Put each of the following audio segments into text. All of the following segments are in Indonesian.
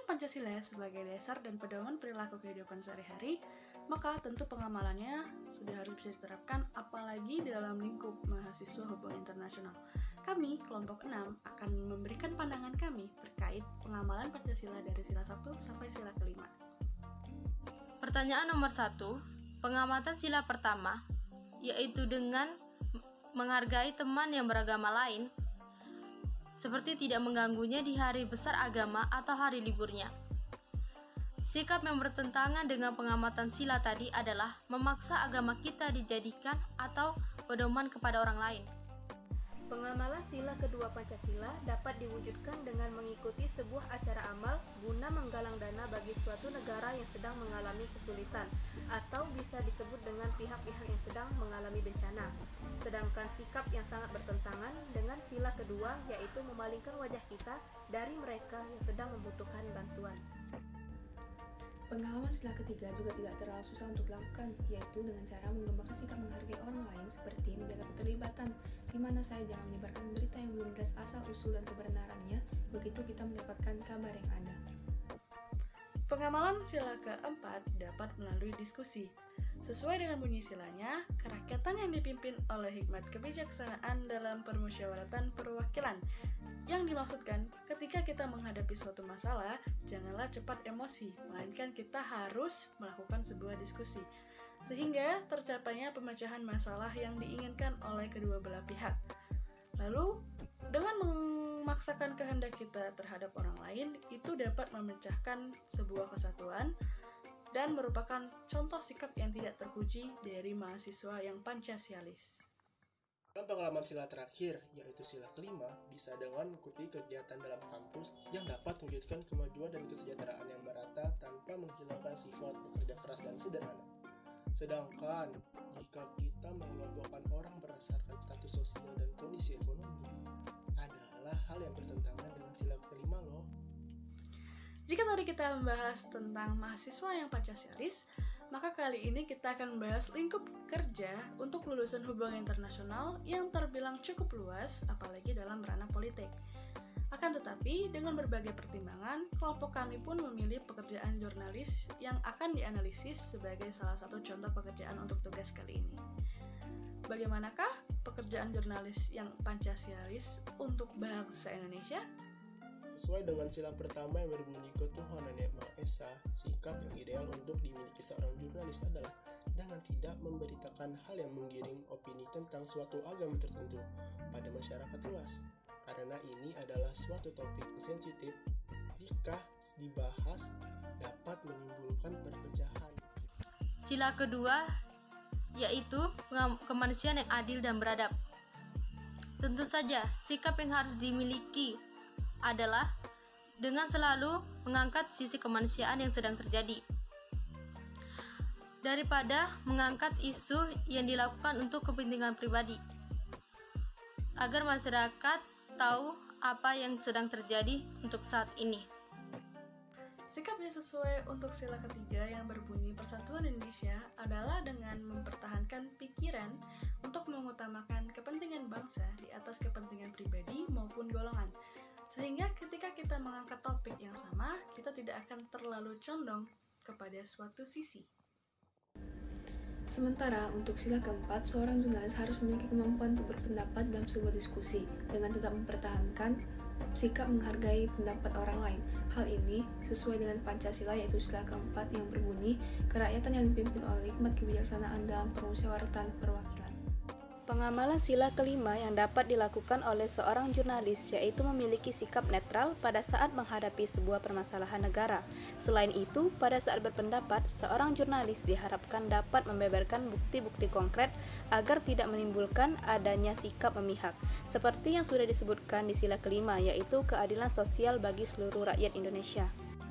Pancasila sebagai dasar dan pedoman perilaku kehidupan sehari-hari, maka tentu pengamalannya sudah harus bisa diterapkan, apalagi di dalam lingkup mahasiswa hubungan internasional. Kami, kelompok 6, akan memberikan pandangan kami terkait pengamalan Pancasila dari sila 1 sampai sila kelima. Pertanyaan nomor 1, pengamatan sila pertama, yaitu dengan menghargai teman yang beragama lain, seperti tidak mengganggunya di hari besar agama atau hari liburnya. Sikap yang bertentangan dengan pengamatan sila tadi adalah memaksa agama kita dijadikan atau pedoman kepada orang lain. Pengamalan sila kedua Pancasila dapat diwujudkan dengan mengikuti sebuah acara amal guna menggalang dana bagi suatu negara yang sedang mengalami kesulitan atau bisa disebut dengan pihak-pihak yang sedang mengalami bencana. Sedangkan sikap yang sangat bertentangan dengan sila kedua yaitu memalingkan wajah kita dari mereka yang sedang membutuhkan bantuan. Pengalaman sila ketiga juga tidak terlalu susah untuk dilakukan, yaitu dengan cara mengembangkan sikap menghargai orang lain seperti menjaga keterlibatan, di mana saya jangan menyebarkan berita yang belum jelas asal-usul dan kebenarannya, begitu kita mendapatkan kabar yang ada. Pengamalan sila keempat dapat melalui diskusi. Sesuai dengan bunyi silanya, kerakyatan yang dipimpin oleh hikmat kebijaksanaan dalam permusyawaratan perwakilan. Yang dimaksudkan, ketika kita menghadapi suatu masalah, janganlah cepat emosi, melainkan kita harus melakukan sebuah diskusi, sehingga tercapainya pemecahan masalah yang diinginkan oleh kedua belah pihak. Lalu, dengan memaksakan kehendak kita terhadap orang lain, itu dapat memecahkan sebuah kesatuan dan merupakan contoh sikap yang tidak terpuji dari mahasiswa yang Pancasialis. Dalam pengalaman sila terakhir, yaitu sila kelima, bisa dengan mengikuti kegiatan dalam kampus yang dapat mewujudkan kemajuan dan kesejahteraan yang merata tanpa menghilangkan sifat pekerja keras dan sederhana. Sedangkan, jika kita mengelompokkan orang berdasarkan status sosial dan kondisi ekonomi, adalah hal yang bertentangan dengan sila kelima loh. Jika tadi kita membahas tentang mahasiswa yang Pancasialis, maka kali ini kita akan membahas lingkup kerja untuk lulusan hubungan internasional yang terbilang cukup luas, apalagi dalam ranah politik. Akan tetapi, dengan berbagai pertimbangan, kelompok kami pun memilih pekerjaan jurnalis yang akan dianalisis sebagai salah satu contoh pekerjaan untuk tugas kali ini. Bagaimanakah pekerjaan jurnalis yang Pancasialis untuk bangsa Indonesia? Sesuai dengan sila pertama yang berbunyi ketuhanan yang Maha Esa, sikap yang ideal untuk dimiliki seorang jurnalis adalah dengan tidak memberitakan hal yang menggiring opini tentang suatu agama tertentu pada masyarakat luas. Karena ini adalah suatu topik sensitif, jika dibahas dapat menimbulkan perpecahan. Sila kedua yaitu kemanusiaan yang adil dan beradab. Tentu saja, sikap yang harus dimiliki adalah dengan selalu mengangkat sisi kemanusiaan yang sedang terjadi, daripada mengangkat isu yang dilakukan untuk kepentingan pribadi, agar masyarakat tahu apa yang sedang terjadi untuk saat ini. Sikapnya sesuai untuk sila ketiga yang berbunyi Persatuan Indonesia adalah dengan mempertahankan pikiran untuk mengutamakan kepentingan bangsa di atas kepentingan pribadi maupun golongan. Sehingga ketika kita mengangkat topik yang sama, kita tidak akan terlalu condong kepada suatu sisi. Sementara untuk sila keempat, seorang jurnalis harus memiliki kemampuan untuk berpendapat dalam sebuah diskusi dengan tetap mempertahankan sikap menghargai pendapat orang lain. Hal ini sesuai dengan Pancasila, yaitu sila keempat yang berbunyi kerakyatan yang dipimpin oleh hikmat kebijaksanaan dalam permusyawaratan perwakilan. Pengamalan sila kelima yang dapat dilakukan oleh seorang jurnalis yaitu memiliki sikap netral pada saat menghadapi sebuah permasalahan negara. Selain itu, pada saat berpendapat, seorang jurnalis diharapkan dapat membeberkan bukti-bukti konkret agar tidak menimbulkan adanya sikap memihak, seperti yang sudah disebutkan di sila kelima, yaitu keadilan sosial bagi seluruh rakyat Indonesia.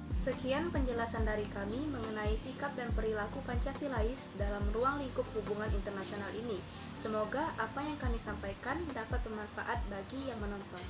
Sekian penjelasan dari kami mengenai sikap dan perilaku Pancasilais dalam ruang lingkup hubungan internasional ini. Semoga apa yang kami sampaikan dapat bermanfaat bagi yang menonton.